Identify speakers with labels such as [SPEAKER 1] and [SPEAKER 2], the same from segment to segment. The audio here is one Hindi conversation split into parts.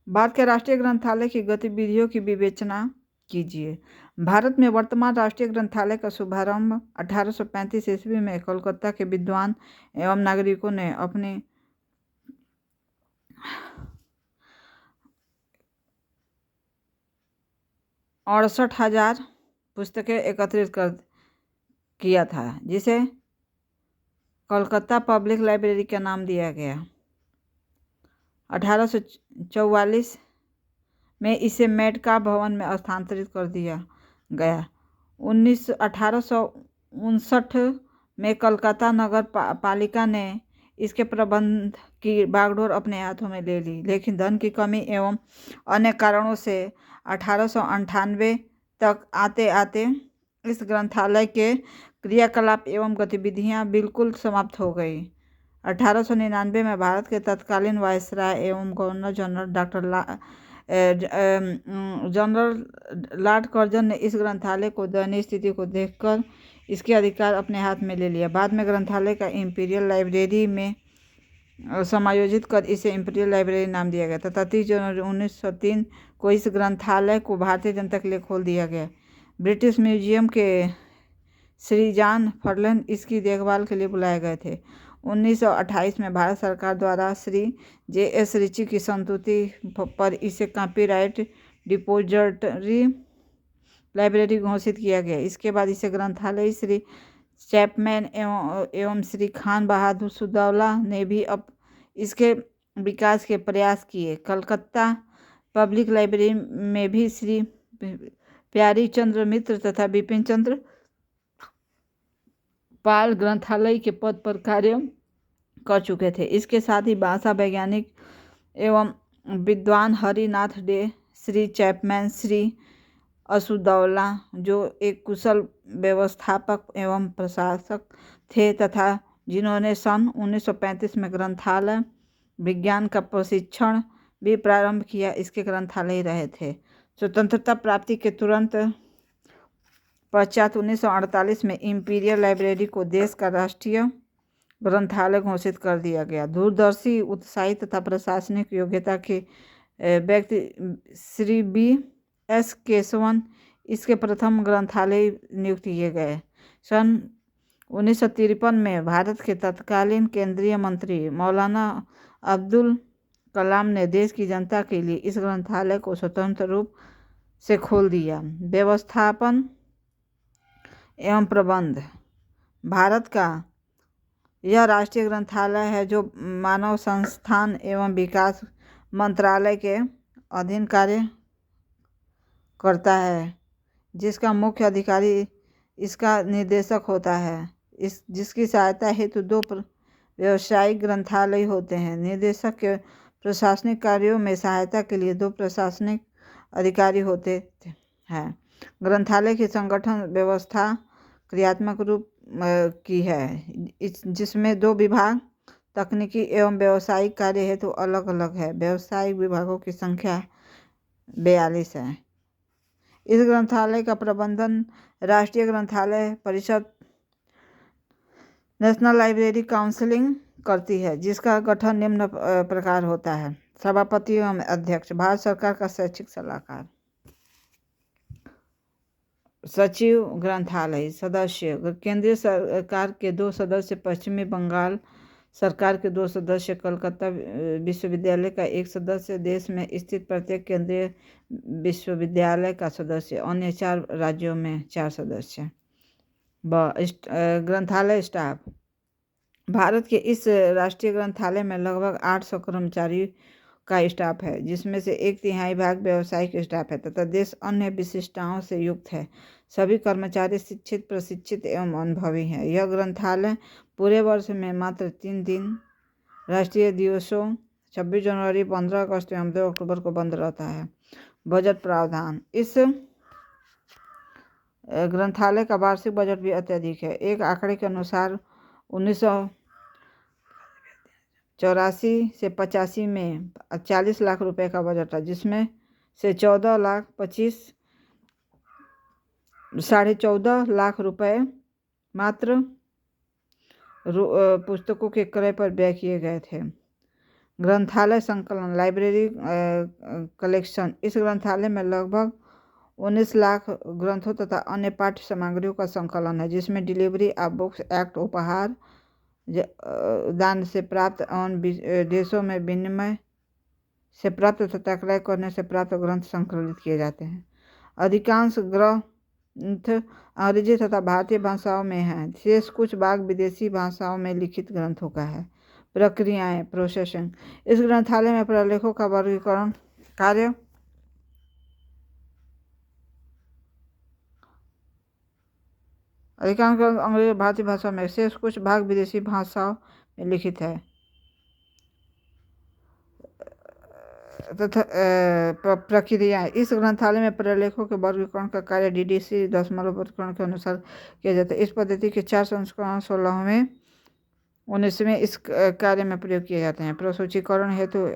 [SPEAKER 1] भारत के राष्ट्रीय ग्रंथालय की गतिविधियों की विवेचना कीजिए। भारत में वर्तमान राष्ट्रीय ग्रंथालय का शुभारंभ 1835 ईस्वी में कोलकाता के विद्वान एवं नागरिकों ने अपनी 68,000 पुस्तकें एकत्रित किया था, जिसे कोलकाता पब्लिक लाइब्रेरी का नाम दिया गया। 1844 में इसे मेडका भवन में स्थानांतरित कर दिया गया। 1859 में कलकत्ता नगर पालिका ने इसके प्रबंध की बागडोर अपने हाथों में ले ली, लेकिन धन की कमी एवं अन्य कारणों से 1898 तक आते आते इस ग्रंथालय के क्रियाकलाप एवं गतिविधियां बिल्कुल समाप्त हो गई। 1899 में भारत के तत्कालीन वायसराय एवं गवर्नर जनरल लॉर्ड कर्जन ने इस ग्रंथालय को दयनीय स्थिति को देखकर इसके अधिकार अपने हाथ में ले लिया। बाद में ग्रंथालय का इंपीरियल लाइब्रेरी में समायोजित कर इसे इंपीरियल लाइब्रेरी नाम दिया गया तथा 30 जनवरी 1903 को इस ग्रंथालय को भारतीय जनता के लिए खोल दिया गया। ब्रिटिश म्यूजियम के श्री जॉन फर्लन इसकी देखभाल के लिए बुलाए गए थे। 1928 में भारत सरकार द्वारा श्री J.S. रिची की संस्तुति पर इसे कॉपीराइट डिपोजिटरी लाइब्रेरी घोषित किया गया। इसके बाद इसे ग्रंथालय श्री चैपमैन एवं श्री खान बहादुर सुदौला ने भी अब इसके विकास के प्रयास किए। कलकत्ता पब्लिक लाइब्रेरी में भी श्री प्यारी चंद्र मित्र तथा बिपिन चंद्र पाल ग्रंथालय के पद पर कार्य कर चुके थे। इसके साथ ही भाषा वैज्ञानिक एवं विद्वान हरिनाथ डे, श्री चैपमैन, श्री असुदौला जो एक कुशल व्यवस्थापक एवं प्रशासक थे तथा जिन्होंने सन 1935 में ग्रंथालय विज्ञान का प्रशिक्षण भी प्रारंभ किया, इसके ग्रंथालय रहे थे। स्वतंत्रता प्राप्ति के तुरंत पश्चात 1948 में इंपीरियल लाइब्रेरी को देश का राष्ट्रीय ग्रंथालय घोषित कर दिया गया। दूरदर्शी, उत्साही तथा प्रशासनिक योग्यता के व्यक्ति श्री B.S. केशवन इसके प्रथम ग्रंथालय नियुक्त किए गए। सन 1953 में भारत के तत्कालीन केंद्रीय मंत्री मौलाना अब्दुल कलाम ने देश की जनता के लिए इस ग्रंथालय को स्वतंत्र रूप से खोल दिया। व्यवस्थापन एवं प्रबंध। भारत का यह राष्ट्रीय ग्रंथालय है जो मानव संस्थान एवं विकास मंत्रालय के अधीन कार्य करता है, जिसका मुख्य अधिकारी इसका निर्देशक होता है। जिसकी सहायता हेतु 2 व्यावसायिक ग्रंथालय होते हैं। निर्देशक के प्रशासनिक कार्यों में सहायता के लिए 2 प्रशासनिक अधिकारी होते हैं। ग्रंथालय की संगठन व्यवस्था क्रियात्मक रूप की है, जिसमें 2 विभाग तकनीकी एवं व्यावसायिक कार्य हेतु अलग अलग है। व्यावसायिक विभागों की संख्या 42 है। इस ग्रंथालय का प्रबंधन राष्ट्रीय ग्रंथालय परिषद नेशनल लाइब्रेरी काउंसिलिंग करती है, जिसका गठन निम्न प्रकार होता है। सभापति एवं अध्यक्ष। भारत सरकार का शैक्षिक सलाहकार। सचिव ग्रंथालय। सदस्य। केंद्रीय सरकार के 2 सदस्य, पश्चिमी बंगाल सरकार के 2 सदस्य, कलकत्ता विश्वविद्यालय का 1 सदस्य, देश में स्थित प्रत्येक केंद्रीय विश्वविद्यालय का सदस्य, अन्य 4 राज्यों में 4 सदस्य। ग्रंथालय स्टाफ। भारत के इस राष्ट्रीय ग्रंथालय में लगभग 800 कर्मचारी का स्टाफ है, जिसमें से 1/3 भाग व्यावसायिक स्टाफ है तथा देश अन्य विशिष्टताओं से युक्त है। सभी कर्मचारी शिक्षित, प्रशिक्षित एवं अनुभवी हैं। यह ग्रंथालय पूरे वर्ष में मात्र 3 दिन राष्ट्रीय दिवसों 26 जनवरी, 15 अगस्त एवं 2 अक्टूबर को बंद रहता है। बजट प्रावधान। इस ग्रंथालय का वार्षिक बजट भी अत्यधिक है। एक आंकड़े के अनुसार 1984 से 85 में 40 लाख रुपए का बजट था, जिसमें से 14 लाख रुपए मात्र पुस्तकों के क्रय पर व्यय किए गए थे। ग्रंथालय संकलन लाइब्रेरी कलेक्शन। इस ग्रंथालय में लगभग 19 लाख ग्रंथों तथा अन्य पाठ्य सामग्रियों का संकलन है, जिसमें डिलीवरी ऑफ बुक्स एक्ट, उपहार, दान से प्राप्त एवं देशों में विनिमय से प्राप्त तथा क्रय करने से प्राप्त ग्रंथ संकलित किए जाते हैं। अधिकांश ग्रंथ अंग्रेजी तथा भारतीय भाषाओं में हैं। शेष कुछ भाग विदेशी भाषाओं में लिखित ग्रंथों का है। प्रक्रियाएं प्रोसेसिंग। इस ग्रंथालय में प्रलेखों का वर्गीकरण कार्य अधिकांश ग्रंथ अंग्रेजी भारतीय भाषा में, शेष कुछ भाग विदेशी भाषाओं में लिखित है तथा प्रक्रिया। इस ग्रंथालय में प्रलेखों के वर्गीकरण का कार्य DDC दशमलव वर्गीकरण के अनुसार किया जाता है। इस पद्धति के 4 संस्करण 16वें 19वें इस कार्य में प्रयोग किए जाते हैं। प्रसूचीकरण हेतु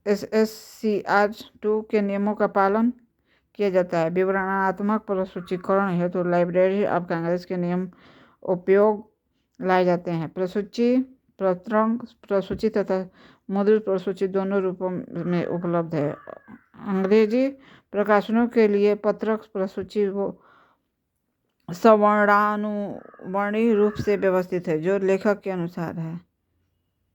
[SPEAKER 1] SSCR2 के नियमों का पालन किया जाता है। विवरणात्मक प्रसूचीकरण हेतु लाइब्रेरी ऑफ कांग्रेस के नियम उपयोग लाए जाते हैं। प्रसूची पत्रक प्रसूची तथा मुद्रित प्रसूची दोनों रूपों में उपलब्ध है। अंग्रेजी प्रकाशनों के लिए पत्रक प्रसूची सवर्णानुवर्णी रूप से व्यवस्थित है, जो लेखक के अनुसार है।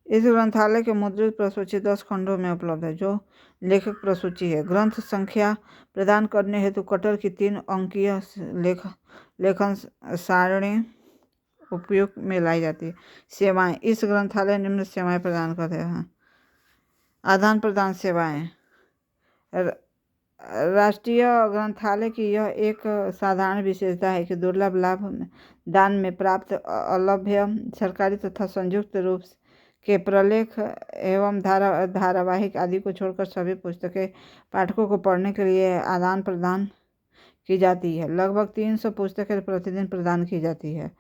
[SPEAKER 1] इस ग्रंथालय के मुद्रित प्रसूची 10 खंडों में उपलब्ध है, जो लेखक प्रसूची है। ग्रंथ संख्या प्रदान करने हेतु कटर की 3 अंकीय लेखन सारणी उपयोग में लाई जाती है। सेवाएं। इस ग्रंथालय निम्न सेवाएं प्रदान करते हैं। आदान प्रदान सेवाएं। राष्ट्रीय ग्रंथालय की यह एक साधारण विशेषता है कि दुर्लभ लाभ दान में प्राप्त अलभ्य सरकारी तथा संयुक्त रूप के प्रलेख एवं धारावाहिक आदि को छोड़कर सभी पुस्तकें पाठकों को पढ़ने के लिए आदान प्रदान की जाती है। लगभग 300 पुस्तकें प्रतिदिन प्रदान की जाती है।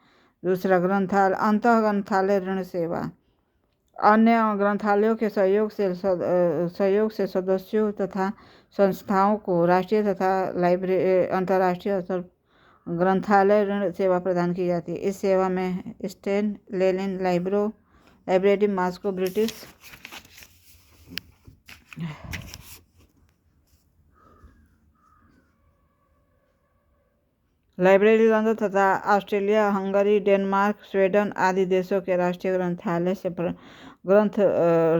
[SPEAKER 1] दूसरा, ग्रंथालय अंतः ग्रंथालय ऋण सेवा। अन्य ग्रंथालयों के सहयोग से सदस्यों तथा संस्थाओं को राष्ट्रीय तथा अंतर्राष्ट्रीय स्तर ग्रंथालय ऋण सेवा प्रदान की जाती है। इस सेवा में स्टेन Lenin library Moscow, British library London तथा ऑस्ट्रेलिया, हंगरी, डेनमार्क, स्वीडन आदि देशों के राष्ट्रीय ग्रंथालय से ग्रंथ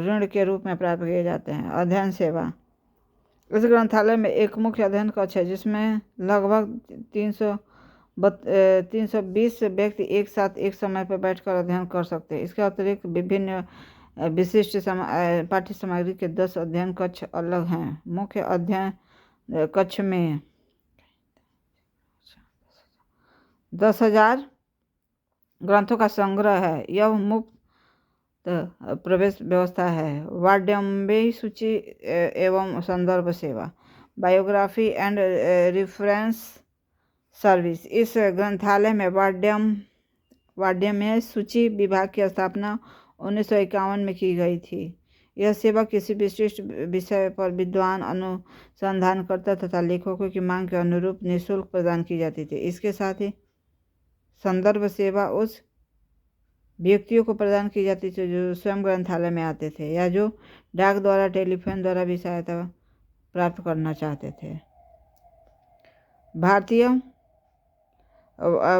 [SPEAKER 1] ऋण के रूप में प्राप्त किए जाते हैं। अध्ययन सेवा। इस ग्रंथालय में एक मुख्य अध्ययन कक्ष है, जिसमें लगभग 320 व्यक्ति एक साथ एक समय पर बैठकर अध्ययन कर सकते हैं। इसके अतिरिक्त विभिन्न विशिष्ट पाठ्य सामग्री के 10 अध्ययन कक्ष अलग हैं। मुख्य अध्ययन कक्ष में 10,000 ग्रंथों का संग्रह है। यह मुफ्त प्रवेश व्यवस्था है। वाड्यम्बे सूची एवं संदर्भ सेवा। Biography and reference service. इस ग्रंथालय में वाड्यम्य सूची विभाग की स्थापना 1951 में की गई थी। यह सेवा किसी विशिष्ट विषय पर विद्वान अनुसंधानकर्ता तथा लेखकों की मांग के अनुरूप निःशुल्क प्रदान की जाती थी। इसके साथ ही संदर्भ सेवा उस व्यक्तियों को प्रदान की जाती थी जो स्वयं ग्रंथालय में आते थे या जो डाक द्वारा टेलीफोन द्वारा भी सहायता प्राप्त करना चाहते थे। भारतीय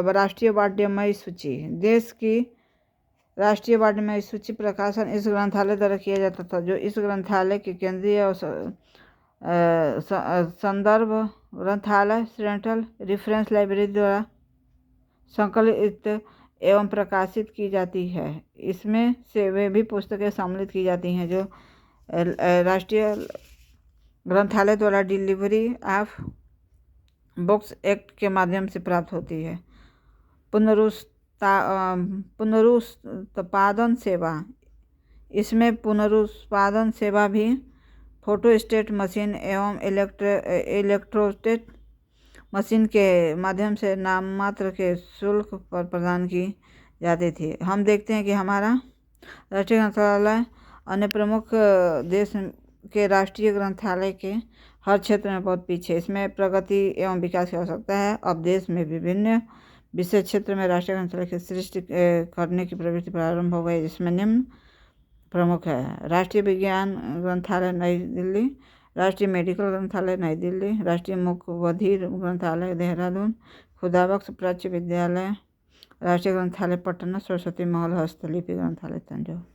[SPEAKER 1] राष्ट्रीय वाड्यमयी सूची। देश की राष्ट्रीय वाड्यमयी सूची प्रकाशन इस ग्रंथालय द्वारा किया जाता था, जो इस ग्रंथालय के केंद्रीय संदर्भ ग्रंथालय सेंट्रल रेफरेंस लाइब्रेरी द्वारा संकलित एवं प्रकाशित की जाती है। इसमें से वे भी पुस्तकें सम्मिलित की जाती हैं जो राष्ट्रीय ग्रंथालय द्वारा डिलीवरी ऑफ बुक्स एक्ट के माध्यम से प्राप्त होती है। पुनरुत्पादन सेवा। इसमें पुनरुत्पादन सेवा भी फोटोस्टेट मशीन एवं इलेक्ट्रोस्टेट मशीन के माध्यम से नाम मात्र के शुल्क पर प्रदान की जाती थी। हम देखते हैं कि हमारा राष्ट्रीय ग्रंथालय अन्य प्रमुख देश के राष्ट्रीय ग्रंथालय के हर क्षेत्र में बहुत पीछे। इसमें प्रगति एवं विकास की आवश्यकता है। अब देश में विभिन्न विषय क्षेत्र में राष्ट्रीय ग्रंथालय की सृष्टि करने की प्रवृत्ति प्रारंभ हो गई, जिसमें निम्न प्रमुख है। राष्ट्रीय विज्ञान ग्रंथालय नई दिल्ली, राष्ट्रीय मेडिकल ग्रंथालय नई दिल्ली, राष्ट्रीय मूक बधिर ग्रंथालय देहरादून, खुदाबख्श प्राच्य विद्यालय, राष्ट्रीय ग्रंथालय पटना, सरस्वती महल हस्तलिपि ग्रंथालय तंजौर।